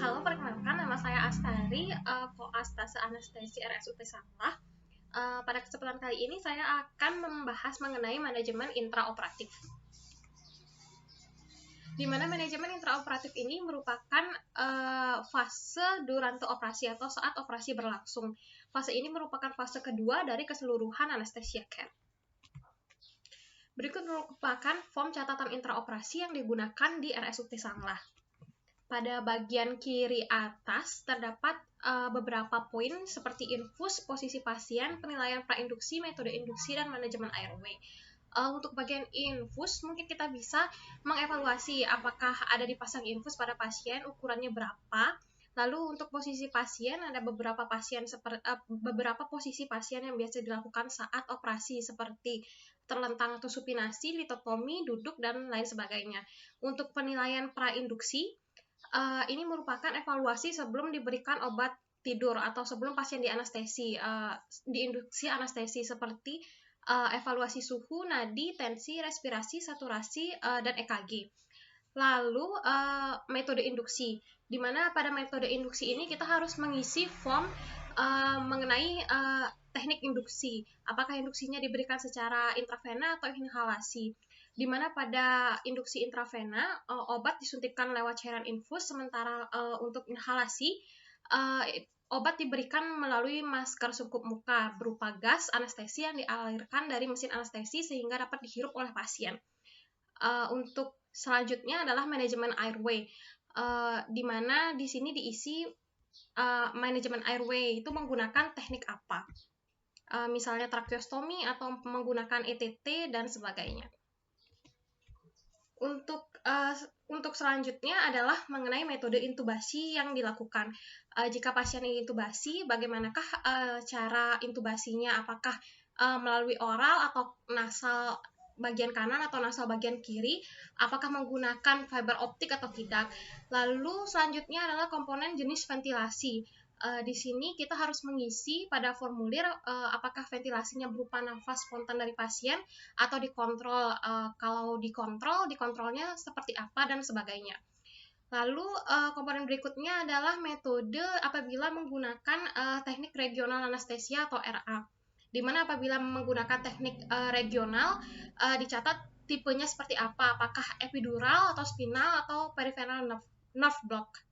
Halo, perkenalkan nama saya Astari, koastase anestesi RSUP Sanglah. Pada kesempatan kali ini saya akan membahas mengenai manajemen intraoperatif. Di mana manajemen intraoperatif ini merupakan fase durante operasi atau saat operasi berlangsung. Fase ini merupakan fase kedua dari keseluruhan anesthesia care. Berikut merupakan form catatan intraoperasi yang digunakan di RSUP Sanglah. Pada bagian kiri atas terdapat beberapa poin seperti infus, posisi pasien, penilaian prainduksi, metode induksi, dan manajemen airway. Untuk bagian infus, mungkin kita bisa mengevaluasi apakah ada dipasang infus pada pasien, ukurannya berapa. Lalu untuk posisi pasien, ada beberapa posisi pasien yang biasa dilakukan saat operasi seperti terlentang atau supinasi, litotomi, duduk, dan lain sebagainya. Untuk penilaian prainduksi, ini merupakan evaluasi sebelum diberikan obat tidur atau sebelum pasien dianestesi, diinduksi anestesi seperti evaluasi suhu, nadi, tensi, respirasi, saturasi, dan EKG. Lalu metode induksi, di mana pada metode induksi ini kita harus mengisi form mengenai teknik induksi. Apakah induksinya diberikan secara intravena atau inhalasi? Di mana pada induksi intravena obat disuntikkan lewat cairan infus, sementara untuk inhalasi obat diberikan melalui masker sungkup muka berupa gas anestesi yang dialirkan dari mesin anestesi sehingga dapat dihirup oleh pasien. Untuk selanjutnya adalah manajemen airway, di mana di sini diisi manajemen airway itu menggunakan teknik apa, misalnya tracheostomi atau menggunakan ETT dan sebagainya. Untuk selanjutnya adalah mengenai metode intubasi yang dilakukan. Jika pasien intubasi, bagaimanakah cara intubasinya? Apakah melalui oral atau nasal bagian kanan atau nasal bagian kiri? Apakah menggunakan fiber optik atau tidak? Lalu selanjutnya adalah komponen jenis ventilasi. Di sini kita harus mengisi pada formulir apakah ventilasinya berupa nafas spontan dari pasien atau dikontrol. Kalau dikontrolnya seperti apa dan sebagainya. Lalu komponen berikutnya adalah metode apabila menggunakan teknik regional anestesia atau RA. Di mana apabila menggunakan teknik regional dicatat tipenya seperti apa, apakah epidural atau spinal atau peripheral nerve block.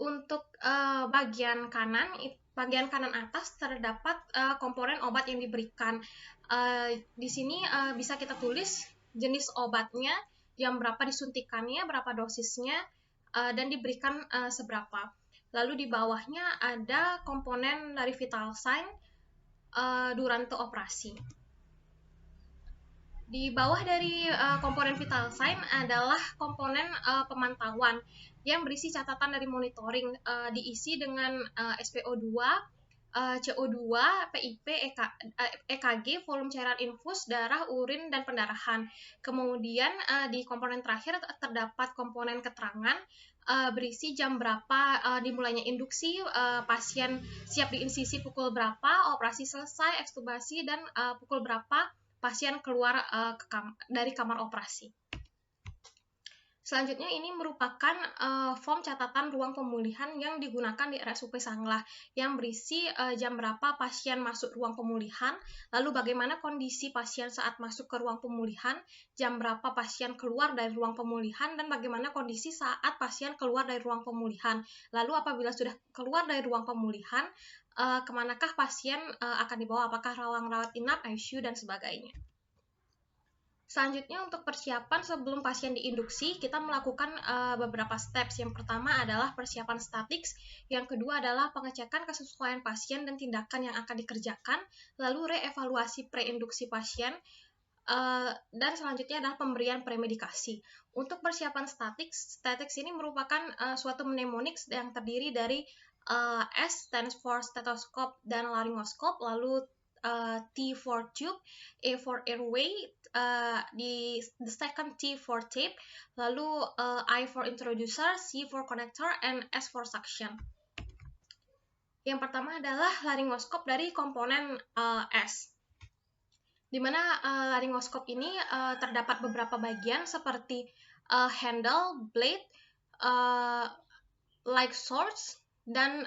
Untuk bagian kanan atas terdapat komponen obat yang diberikan. Di sini bisa kita tulis jenis obatnya, jam berapa disuntikannya, berapa dosisnya, dan diberikan seberapa. Lalu di bawahnya ada komponen dari vital sign durante operasi. Di bawah dari komponen vital sign adalah komponen pemantauan yang berisi catatan dari monitoring, diisi dengan SpO2, CO2, PIP, EKG, volume cairan infus, darah, urin, dan pendarahan. Kemudian di komponen terakhir terdapat komponen keterangan berisi jam berapa dimulainya induksi, pasien siap diinsisi pukul berapa, operasi selesai, ekstubasi, dan pukul berapa pasien keluar dari kamar operasi. Selanjutnya ini merupakan form catatan ruang pemulihan yang digunakan di RSUP Sanglah yang berisi jam berapa pasien masuk ruang pemulihan, lalu bagaimana kondisi pasien saat masuk ke ruang pemulihan, jam berapa pasien keluar dari ruang pemulihan, dan bagaimana kondisi saat pasien keluar dari ruang pemulihan. Lalu apabila sudah keluar dari ruang pemulihan, kemanakah pasien akan dibawa, apakah ruang rawat inap, ICU, dan sebagainya. Selanjutnya untuk persiapan sebelum pasien diinduksi, kita melakukan beberapa steps. Yang pertama adalah persiapan statiks, yang kedua adalah pengecekan kesesuaian pasien dan tindakan yang akan dikerjakan, lalu reevaluasi preinduksi pasien, dan selanjutnya adalah pemberian premedikasi. Untuk persiapan statiks ini merupakan suatu mnemonics yang terdiri dari S stands for stethoscope dan laryngoskop, lalu T for tube, A for airway, the second T for tape, lalu I for introducer, C for connector, and S for suction. Yang pertama adalah laryngoskop dari komponen S, di mana laryngoskop ini terdapat beberapa bagian seperti handle, blade, light source dan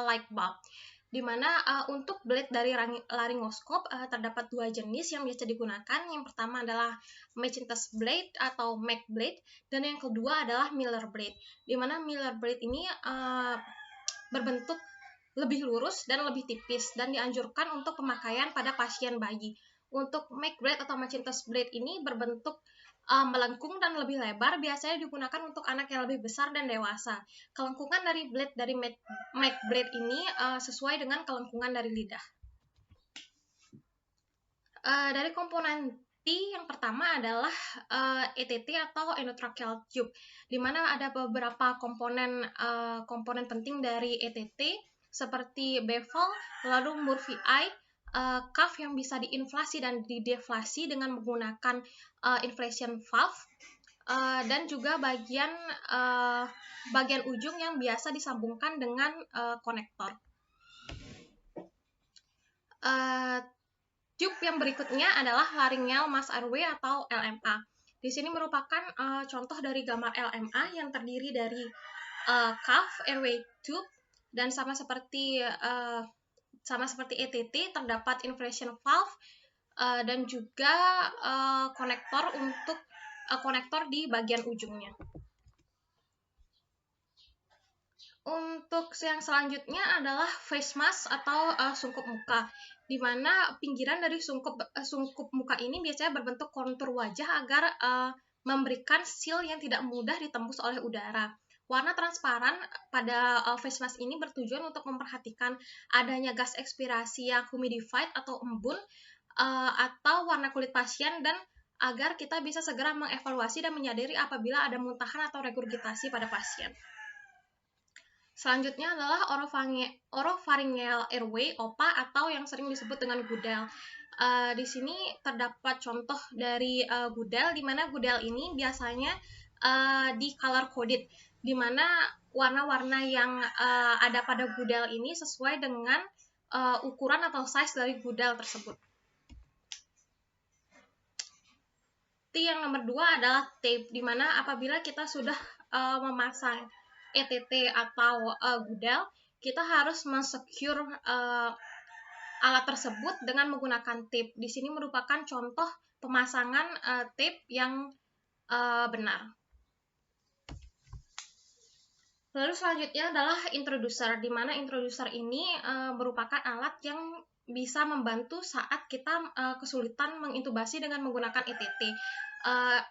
light bulb. Dimana untuk blade dari laryngoskop terdapat dua jenis yang biasa digunakan. Yang pertama adalah Macintosh blade atau Mac blade, dan yang kedua adalah Miller blade. Dimana Miller blade ini berbentuk lebih lurus dan lebih tipis dan dianjurkan untuk pemakaian pada pasien bayi. Untuk Mac blade atau Macintosh blade ini berbentuk melengkung dan lebih lebar, biasanya digunakan untuk anak yang lebih besar dan dewasa. Kelengkungan dari blade dari Mac blade ini sesuai dengan kelengkungan dari lidah. Dari komponen T, yang pertama adalah ETT atau endotracheal tube, di mana ada beberapa komponen penting dari ETT seperti bevel, lalu Murphy eye, cuff yang bisa diinflasi dan dideflasi dengan menggunakan inflation valve, dan juga bagian ujung yang biasa disambungkan dengan konektor. Tube yang berikutnya adalah laryngeal mass airway atau LMA. Di sini merupakan contoh dari gambar LMA yang terdiri dari cuff airway tube, dan sama seperti ETT terdapat inflation valve dan juga konektor di bagian ujungnya. Untuk yang selanjutnya adalah face mask atau sungkup muka, di mana pinggiran dari sungkup muka ini biasanya berbentuk kontur wajah agar memberikan seal yang tidak mudah ditembus oleh udara. Warna transparan pada face mask ini bertujuan untuk memperhatikan adanya gas ekspirasi yang humidified atau embun atau warna kulit pasien, dan agar kita bisa segera mengevaluasi dan menyadari apabila ada muntahan atau regurgitasi pada pasien. Selanjutnya adalah oropharyngeal airway (OPA) atau yang sering disebut dengan Goodell. Di sini terdapat contoh dari Goodell, di mana Goodell ini biasanya di color coded, di mana warna-warna yang ada pada Goodell ini sesuai dengan ukuran atau size dari Goodell tersebut. T yang nomor 2 adalah tape, di mana apabila kita sudah memasang ETT atau Goodell, kita harus mensecure alat tersebut dengan menggunakan tape. Di sini merupakan contoh pemasangan tape yang benar. Lalu selanjutnya adalah introducer, di mana introducer ini merupakan alat yang bisa membantu saat kita kesulitan mengintubasi dengan menggunakan ETT.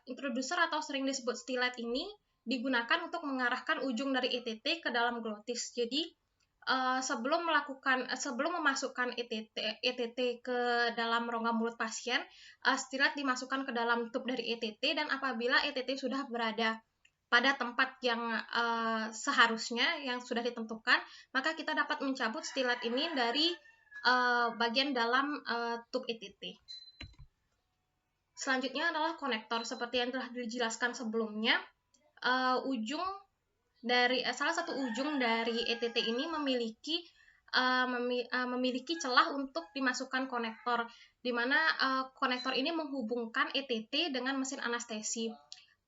Introducer atau sering disebut stilet ini digunakan untuk mengarahkan ujung dari ETT ke dalam glotis. Jadi sebelum memasukkan ETT ke dalam rongga mulut pasien, stilet dimasukkan ke dalam tube dari ETT, dan apabila ETT sudah berada pada tempat yang seharusnya yang sudah ditentukan, maka kita dapat mencabut stilet ini dari bagian dalam tube ETT. Selanjutnya adalah konektor. Seperti yang telah dijelaskan sebelumnya, salah satu ujung dari ETT ini memiliki celah untuk dimasukkan konektor, di mana konektor ini menghubungkan ETT dengan mesin anestesi.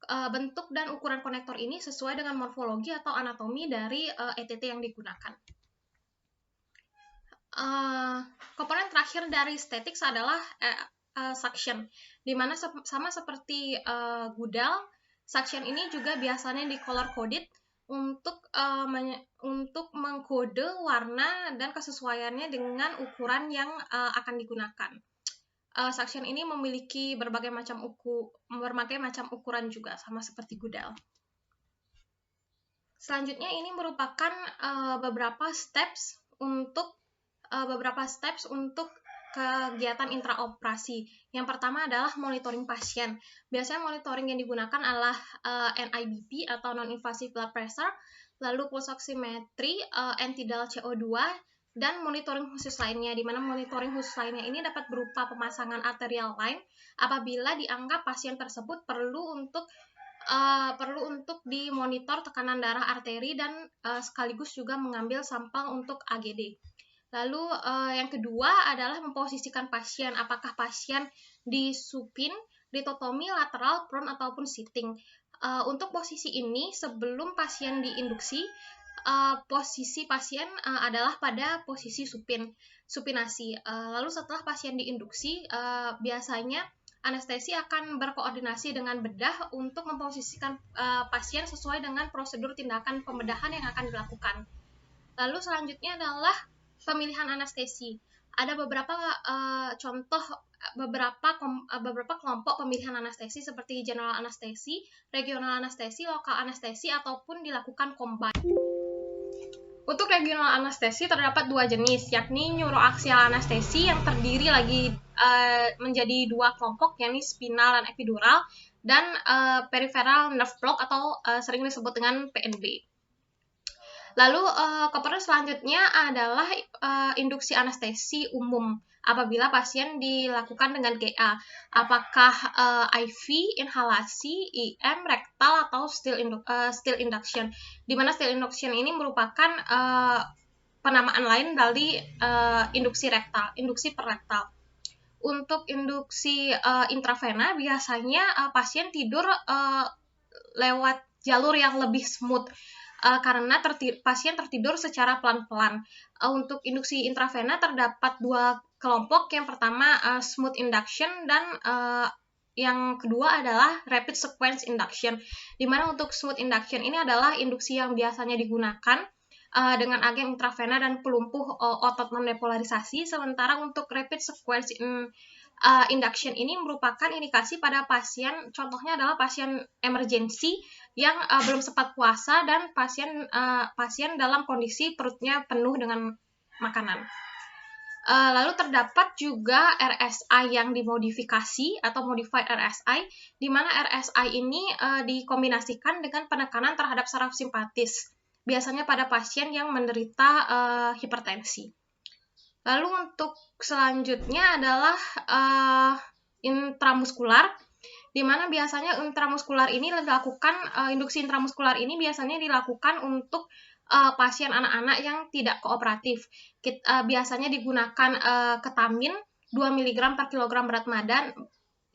Bentuk dan ukuran konektor ini sesuai dengan morfologi atau anatomi dari ETT yang digunakan. Komponen terakhir dari statics adalah suction, di mana sama seperti Goodell, suction ini juga biasanya di color coded untuk mengkode warna dan kesesuaiannya dengan ukuran yang akan digunakan. Suction ini memiliki berbagai macam ukuran juga, sama seperti Goodell. Selanjutnya ini merupakan beberapa steps untuk kegiatan intraoperasi. Yang pertama adalah monitoring pasien. Biasanya monitoring yang digunakan adalah NIBP atau non-invasive blood pressure, lalu pulse oximetry, end-tidal CO2, dan monitoring khusus lainnya, di mana monitoring khusus lainnya ini dapat berupa pemasangan arterial line apabila dianggap pasien tersebut perlu untuk dimonitor tekanan darah arteri dan sekaligus juga mengambil sampel untuk AGD. Lalu yang kedua adalah memposisikan pasien, apakah pasien di supine, ditotomi, lateral, prone, ataupun sitting. Untuk posisi ini, sebelum pasien diinduksi, posisi pasien adalah pada posisi supinasi. Lalu setelah pasien diinduksi, biasanya anestesi akan berkoordinasi dengan bedah untuk memposisikan pasien sesuai dengan prosedur tindakan pembedahan yang akan dilakukan. Lalu selanjutnya adalah pemilihan anestesi. Ada beberapa contoh beberapa kelompok pemilihan anestesi seperti general anestesi, regional anestesi, lokal anestesi, ataupun dilakukan combine. Untuk regional anestesi terdapat dua jenis, yakni neuroaxial anestesi yang terdiri menjadi dua kelompok, yakni spinal dan epidural, dan peripheral nerve block atau sering disebut dengan PNB. Lalu komponen selanjutnya adalah induksi anestesi umum apabila pasien dilakukan dengan GA, apakah IV, inhalasi, IM, rektal, atau still induction. Di mana still induction ini merupakan penamaan lain dari induksi perrektal. Untuk induksi intravena biasanya pasien tidur lewat jalur yang lebih smooth karena pasien tertidur secara pelan-pelan. Untuk induksi intravena terdapat dua kelompok. Yang pertama smooth induction dan yang kedua adalah rapid sequence induction. Di mana untuk smooth induction ini adalah induksi yang biasanya digunakan dengan agen intravena dan pelumpuh otot non-depolarisasi. Sementara untuk rapid sequence induction ini merupakan indikasi pada pasien, contohnya adalah pasien emergensi yang belum sempat puasa dan pasien dalam kondisi perutnya penuh dengan makanan. Lalu terdapat juga RSI yang dimodifikasi atau modified RSI, di mana RSI ini dikombinasikan dengan penekanan terhadap saraf simpatis, biasanya pada pasien yang menderita hipertensi. Lalu untuk selanjutnya adalah intramuskular, di mana biasanya induksi intramuskular ini biasanya dilakukan untuk pasien anak-anak yang tidak kooperatif. Biasanya digunakan ketamin 2 mg per kilogram berat badan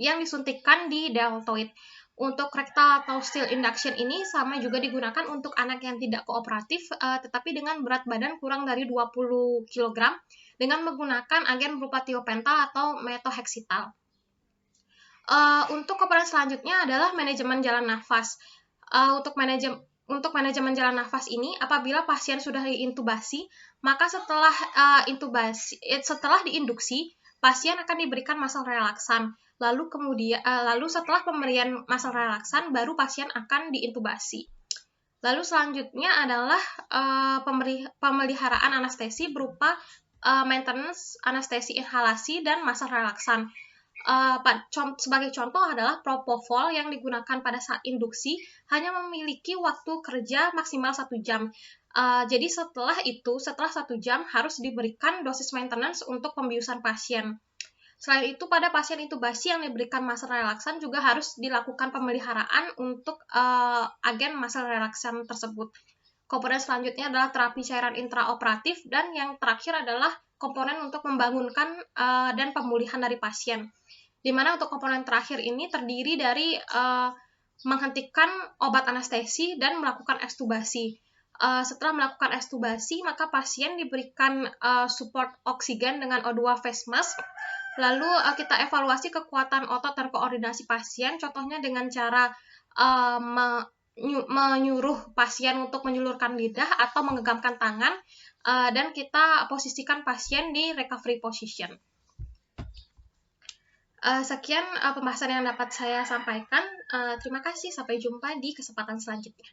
yang disuntikkan di deltoid. Untuk rektal atau still induction ini sama juga digunakan untuk anak yang tidak kooperatif tetapi dengan berat badan kurang dari 20 kg dengan menggunakan agen berupa tiopental atau metohexital. Untuk komponen selanjutnya adalah manajemen jalan nafas. Untuk manajemen jalan nafas ini, apabila pasien sudah diintubasi, maka setelah diinduksi, pasien akan diberikan muscle relaksan. Lalu setelah pemberian muscle relaksan, baru pasien akan diintubasi. Lalu selanjutnya adalah pemeliharaan anestesi berupa maintenance, anestesi inhalasi, dan muscle relaksan. Sebagai contoh adalah propofol yang digunakan pada saat induksi hanya memiliki waktu kerja maksimal 1 jam. Jadi setelah 1 jam harus diberikan dosis maintenance untuk pembiusan pasien. Selain itu, pada pasien intubasi yang diberikan muscle relaksan juga harus dilakukan pemeliharaan untuk agen muscle relaksan tersebut. Komponen selanjutnya adalah terapi cairan intraoperatif, dan yang terakhir adalah komponen untuk membangunkan dan pemulihan dari pasien. Di mana untuk komponen terakhir ini terdiri dari menghentikan obat anestesi dan melakukan ekstubasi. Setelah melakukan ekstubasi, maka pasien diberikan support oksigen dengan O2 face mask. Lalu kita evaluasi kekuatan otot dan koordinasi pasien, contohnya dengan cara menyuruh pasien untuk menjulurkan lidah atau menggenggamkan tangan, dan kita posisikan pasien di recovery position. Sekian pembahasan yang dapat saya sampaikan. Terima kasih, sampai jumpa di kesempatan selanjutnya.